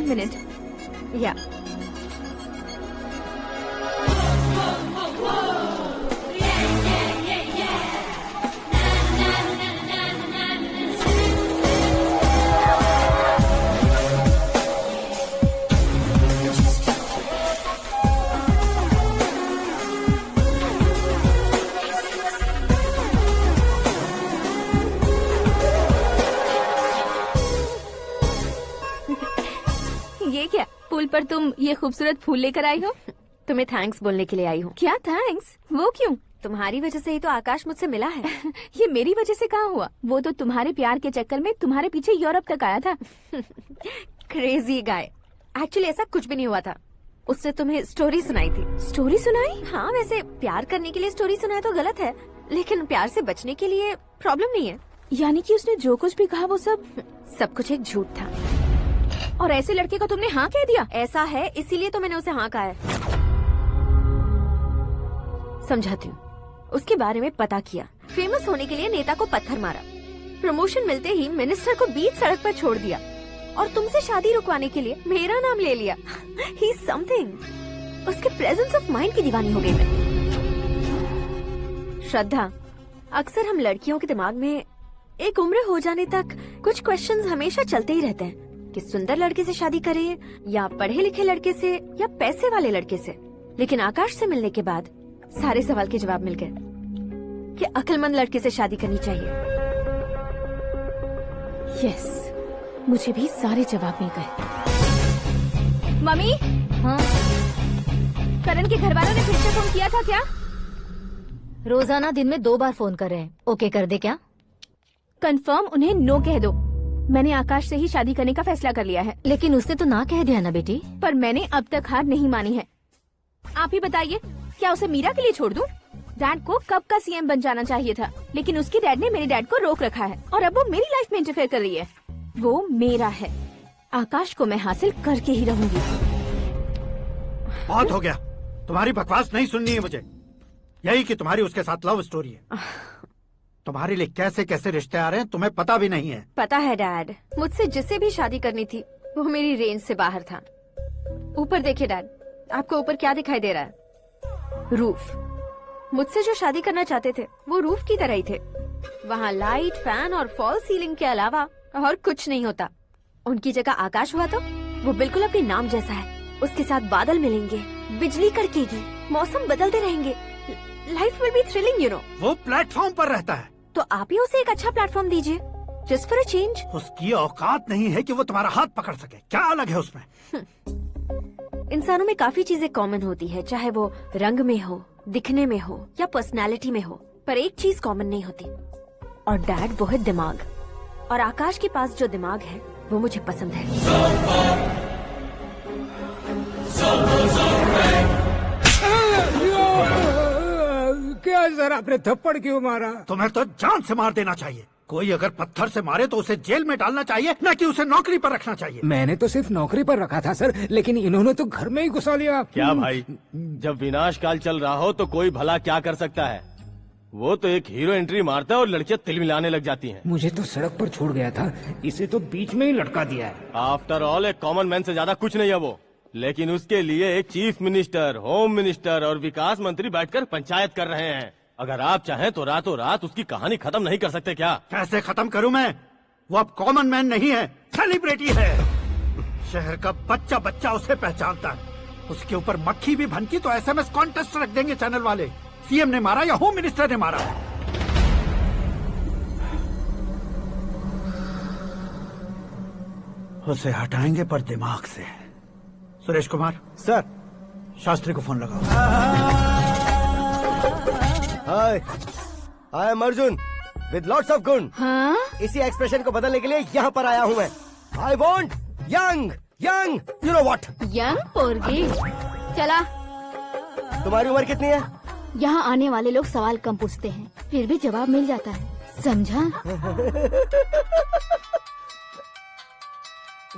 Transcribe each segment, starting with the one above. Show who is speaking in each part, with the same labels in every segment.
Speaker 1: 1 minute. Yeah. ये क्या, पुल पर तुम ये खूबसूरत फूल लेकर आई हो?
Speaker 2: तुम्हें थैंक्स बोलने के लिए आई हूँ।
Speaker 1: क्या थैंक्स? वो क्यों?
Speaker 2: तुम्हारी वजह से ही तो आकाश मुझसे मिला है।
Speaker 1: ये मेरी वजह से कहाँ हुआ? वो तो तुम्हारे प्यार के चक्कर में तुम्हारे पीछे यूरोप तक आया था।
Speaker 2: Crazy guy. एक्चुअली ऐसा कुछ भी नहीं हुआ था। उसने तुम्हें स्टोरी सुनाई थी।
Speaker 1: स्टोरी सुनाई?
Speaker 2: हाँ, वैसे प्यार करने के लिए स्टोरी सुनाए तो गलत है, लेकिन प्यार से बचने के लिए प्रॉब्लम नहीं है।
Speaker 1: यानी कि उसने जो कुछ भी कहा वो सब
Speaker 2: कुछ एक झूठ था।
Speaker 1: और ऐसे लड़के को तुमने हाँ कह दिया?
Speaker 2: ऐसा है, इसीलिए तो मैंने उसे हाँ कहा है। समझाती हूँ। उसके बारे में पता किया, फेमस होने के लिए नेता को पत्थर मारा, प्रमोशन मिलते ही मिनिस्टर को बीच सड़क पर छोड़ दिया, और तुमसे शादी रुकवाने के लिए मेरा नाम ले लिया। He is something. उसके प्रेजेंस ऑफ माइंड की दीवानी हो गई मैं। श्रद्धा, अक्सर हम लड़कियों के दिमाग में एक उम्र हो जाने तक कुछ क्वेश्चंस हमेशा चलते ही रहते हैं कि सुंदर लड़के से शादी करें या पढ़े लिखे लड़के से या पैसे वाले लड़के से। लेकिन आकाश से मिलने के बाद सारे सवाल के जवाब मिल गए कि अक्लमंद लड़के से शादी करनी चाहिए।
Speaker 1: यस, मुझे भी सारे जवाब मिल गए। मम्मी?
Speaker 2: हाँ?
Speaker 1: करण के घर वालों ने फिर से फोन किया था क्या?
Speaker 2: रोजाना दिन में 2 बार फोन कर रहे हैं। ओके कर दे क्या?
Speaker 1: कंफर्म उन्हें नो कह दो। मैंने आकाश से ही शादी करने का फैसला कर लिया है।
Speaker 2: लेकिन उसने तो ना कह दिया ना बेटी।
Speaker 1: पर मैंने अब तक हार नहीं मानी है। आप ही बताइए, क्या उसे मीरा के लिए छोड़ दूं? डैड को कब का सीएम बन जाना चाहिए था, लेकिन उसके डैड ने मेरे डैड को रोक रखा है और अब वो मेरी लाइफ में इंटरफेयर कर रही है। वो मेरा है, आकाश को मैं हासिल करके ही रहूंगी।
Speaker 3: बहुत हो गया, तुम्हारी बकवास नहीं सुननी है मुझे। यही कि तुम्हारी उसके साथ लव स्टोरी है। तुम्हारे लिए कैसे कैसे रिश्ते आ रहे हैं तुम्हें पता भी नहीं है।
Speaker 2: पता है डैड, मुझसे जिससे भी शादी करनी थी वो मेरी रेंज से बाहर था। ऊपर देखिए डैड, आपको ऊपर क्या दिखाई दे रहा है? रूफ। मुझसे जो शादी करना चाहते थे वो रूफ की तरह ही थे। वहाँ लाइट, फैन और फॉल सीलिंग के अलावा और कुछ नहीं होता। उनकी जगह आकाश हुआ तो वो बिल्कुल अपने नाम जैसा है। उसके साथ बादल मिलेंगे, बिजली कड़केगी, मौसम बदलते रहेंगे, life will be thrilling you know.
Speaker 3: वो प्लेटफॉर्म पर रहता है
Speaker 2: तो आप ही उसे एक अच्छा प्लेटफॉर्म दीजिए, जस्ट फॉर अ चेंज।
Speaker 3: उसकी औकात नहीं है कि वो तुम्हारा हाथ पकड़ सके। क्या अलग है उसमें?
Speaker 2: इंसानों में काफी चीजें कॉमन होती है, चाहे वो रंग में हो, दिखने में हो या पर्सनालिटी में हो, पर एक चीज कॉमन नहीं होती, और डैड वो है दिमाग। और आकाश के पास जो दिमाग है वो मुझे पसंद है।
Speaker 4: क्या सर, आपने थप्पड़ क्यों मारा?
Speaker 3: तुम्हें तो जान से मार देना चाहिए। कोई अगर पत्थर से मारे तो उसे जेल में डालना चाहिए, न कि उसे नौकरी पर रखना चाहिए।
Speaker 4: मैंने तो सिर्फ नौकरी पर रखा था सर, लेकिन इन्होंने तो घर में ही घुसा लिया।
Speaker 5: क्या भाई, जब विनाश काल चल रहा हो तो कोई भला क्या कर सकता है? वो तो एक हीरो एंट्री मारता है और लड़कियां तिल मिलाने लग जाती हैं।
Speaker 4: मुझे तो सड़क पर छोड़ गया था, इसे तो बीच में ही लटका दिया है।
Speaker 5: आफ्टर ऑल एक कॉमन मैन से ज्यादा कुछ नहीं है वो, लेकिन उसके लिए एक चीफ मिनिस्टर, होम मिनिस्टर और विकास मंत्री बैठकर पंचायत कर रहे हैं। अगर आप चाहें तो रातों रात उसकी कहानी खत्म नहीं कर सकते क्या?
Speaker 3: कैसे खत्म करूं मैं? वो अब कॉमन मैन नहीं है, सेलिब्रिटी है। शहर का बच्चा बच्चा उसे पहचानता है। उसके ऊपर मक्खी भी भनकी तो एसएमएस कॉन्टेस्ट रख देंगे चैनल वाले। सीएम ने मारा या होम मिनिस्टर ने मारा। उसे हटाएंगे पर दिमाग से। सुरेश कुमार
Speaker 6: सर।
Speaker 3: शास्त्री को फोन लगाओ।
Speaker 6: Hi, I am Arjun with lots of गुण।
Speaker 1: हाँ?
Speaker 6: इसी एक्सप्रेशन को बदलने के लिए यहाँ पर आया हूँ मैं। I want young young you know what.
Speaker 1: Young पोरगी। चला।
Speaker 6: तुम्हारी उम्र कितनी है?
Speaker 1: यहाँ आने वाले लोग सवाल कम पूछते हैं, फिर भी जवाब मिल जाता है, समझा?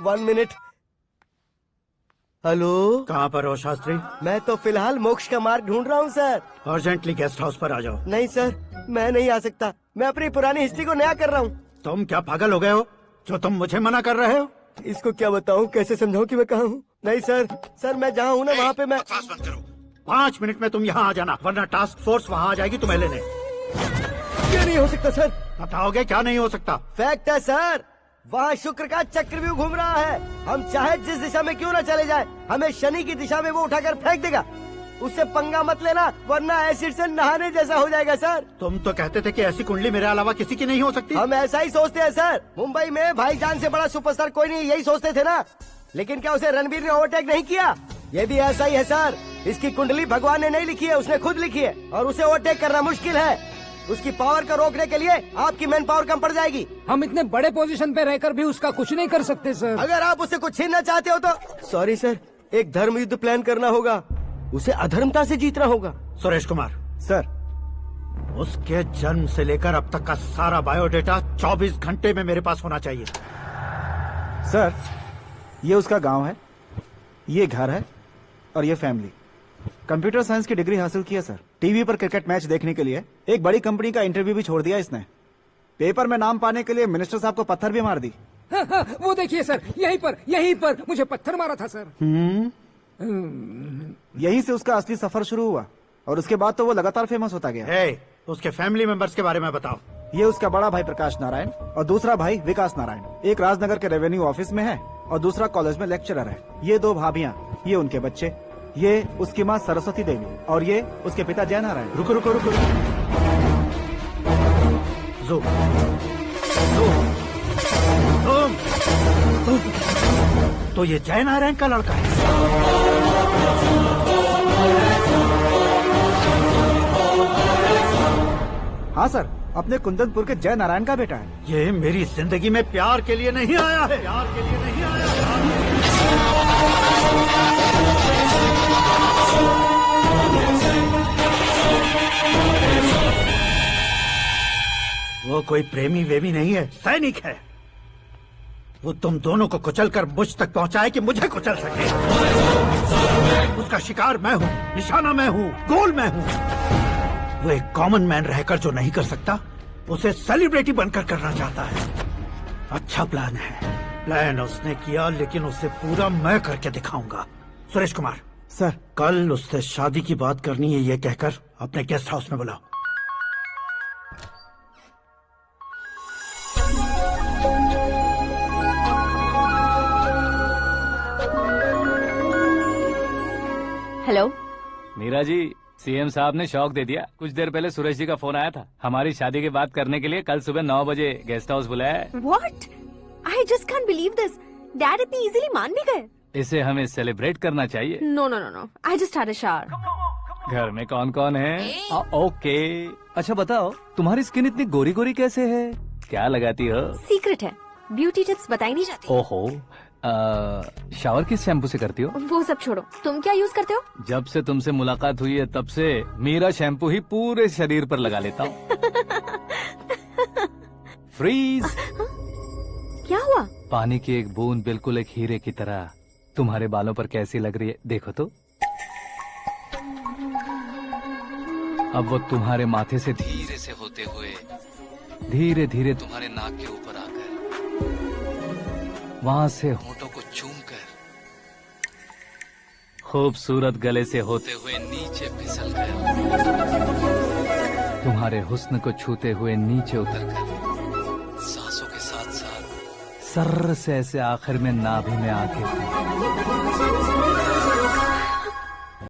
Speaker 6: 1 मिनट। हेलो,
Speaker 3: कहाँ पर हो शास्त्री?
Speaker 6: मैं तो फिलहाल मोक्ष का मार्ग ढूंढ रहा हूँ सर।
Speaker 3: अर्जेंटली गेस्ट हाउस पर आ जाओ।
Speaker 6: नहीं सर, मैं नहीं आ सकता। मैं अपनी पुरानी हिस्ट्री को नया कर रहा हूँ।
Speaker 3: तुम क्या पागल हो गए हो जो तुम मुझे मना कर रहे हो?
Speaker 6: इसको क्या बताऊं, कैसे समझाऊं कि मैं कहाँ हूँ? नहीं सर मैं जहाँ हूँ ना वहाँ पे मैं।
Speaker 3: बकवास बंद करो। 5 मिनट में तुम यहाँ आ जाना, वरना टास्क फोर्स वहाँ आ जाएगी तुम्हें लेने।
Speaker 6: क्यों नहीं हो सकता सर?
Speaker 3: बताओगे क्या नहीं हो सकता?
Speaker 6: फैक्ट है सर, वहाँ शुक्र का चक्रव्यूह घूम रहा है। हम चाहे जिस दिशा में क्यों न चले जाए, हमें शनि की दिशा में वो उठाकर फेंक देगा। उससे पंगा मत लेना, वरना एसिड से नहाने जैसा हो जाएगा सर।
Speaker 3: तुम तो कहते थे कि ऐसी कुंडली मेरे अलावा किसी की नहीं हो सकती।
Speaker 6: हम ऐसा ही सोचते हैं सर। मुंबई में भाईजान से बड़ा सुपरस्टार कोई नहीं, यही सोचते थे ना। लेकिन क्या उसे रणबीर ने ओवरटेक नहीं किया? ये भी ऐसा ही है सर। इसकी कुंडली भगवान ने नहीं लिखी है, उसने खुद लिखी है, और उसे ओवरटेक करना मुश्किल है। उसकी पावर को रोकने के लिए आपकी मैन पावर कम पड़ जाएगी।
Speaker 4: हम इतने बड़े पोजीशन पे रहकर भी उसका कुछ नहीं कर सकते सर।
Speaker 6: अगर आप उससे कुछ छीनना चाहते हो तो सॉरी सर, एक धर्म युद्ध प्लान करना होगा। उसे अधर्मता से जीतना होगा।
Speaker 3: सुरेश कुमार
Speaker 6: सर,
Speaker 3: उसके जन्म से लेकर अब तक का सारा बायोडेटा 24 घंटे में मेरे पास होना चाहिए।
Speaker 7: सर, ये उसका गांव है, ये घर है और ये फैमिली। कंप्यूटर साइंस की डिग्री हासिल की है सर। टीवी पर क्रिकेट मैच देखने के लिए एक बड़ी कंपनी का इंटरव्यू भी छोड़ दिया इसने। पेपर में नाम पाने के लिए मिनिस्टर साहब को पत्थर भी मार दी।
Speaker 4: हाँ, वो देखिए सर, यहीं पर मुझे पत्थर मारा था सर।
Speaker 7: यहीं से उसका असली सफर शुरू हुआ और उसके बाद तो वो लगातार फेमस होता गया।
Speaker 3: उसके फैमिली मेंबर्स के बारे में बताओ।
Speaker 7: ये उसका बड़ा भाई प्रकाश नारायण और दूसरा भाई विकास नारायण। एक राजनगर के रेवेन्यू ऑफिस में है और दूसरा कॉलेज में लेक्चरर है। ये 2 भाभियां, ये उनके बच्चे, ये उसकी माँ सरस्वती देवी और ये उसके पिता जय नारायण।
Speaker 3: रुको रुको रुको, ज़ूम। तो ये जय नारायण का लड़का है।
Speaker 7: हाँ सर, अपने कुंदनपुर के जय नारायण का बेटा है।
Speaker 3: ये मेरी जिंदगी में प्यार के लिए नहीं आया है, प्यार के लिए नहीं आया है। वो कोई प्रेमी वेमी नहीं है, सैनिक है। वो तुम दोनों को कुचलकर मुझ तक पहुंचाए कि मुझे कुचल सके। उसका शिकार मैं हूँ, निशाना मैं हूँ, गोल मैं हूँ। वो एक कॉमन मैन रहकर जो नहीं कर सकता, उसे सेलिब्रिटी बनकर करना चाहता है। अच्छा प्लान है। प्लान उसने किया, लेकिन उसे पूरा मैं करके दिखाऊंगा। सुरेश कुमार
Speaker 7: सर,
Speaker 3: कल उससे शादी की बात करनी है, ये कहकर अपने गेस्ट हाउस में बुलाओ।
Speaker 1: हेलो
Speaker 8: मीरा जी, सीएम साहब ने शौक दे दिया। कुछ देर पहले सुरेश जी का फोन आया था, हमारी शादी की बात करने के लिए कल सुबह 9 बजे गेस्ट हाउस बुलाया है।
Speaker 2: What? I just can't believe this. Dad इतनी इजीली मान भी गए।
Speaker 8: इसे हमें सेलिब्रेट करना चाहिए।
Speaker 2: No. I just had a shower.
Speaker 8: घर में कौन कौन है? ओके। अच्छा बताओ, तुम्हारी स्किन इतनी गोरी गोरी कैसे है? क्या लगाती हो?
Speaker 2: सीक्रेट है, ब्यूटी टिप्स बताई नहीं जाती।
Speaker 8: ओहो, शावर किस शैम्पू से करती हो?
Speaker 2: वो सब छोड़ो, तुम क्या यूज करते हो?
Speaker 8: जब से तुमसे मुलाकात हुई है तब से मीरा शैम्पू ही पूरे शरीर पर लगा लेता हूँ। फ्रीज।
Speaker 2: क्या हुआ?
Speaker 8: पानी की एक बूंद बिल्कुल एक हीरे की तरह तुम्हारे बालों पर कैसी लग रही है, देखो तो। अब वो तुम्हारे माथे से धीरे से होते हुए धीरे धीरे तुम्हारे नाक के ऊपर आकर वहां से होठों को चूमकर खूबसूरत गले से होते हुए नीचे फिसल कर तुम्हारे हुस्न को छूते हुए नीचे उतरकर सांसों के साथ साथ सर्र से ऐसे आखिर में नाभि में आके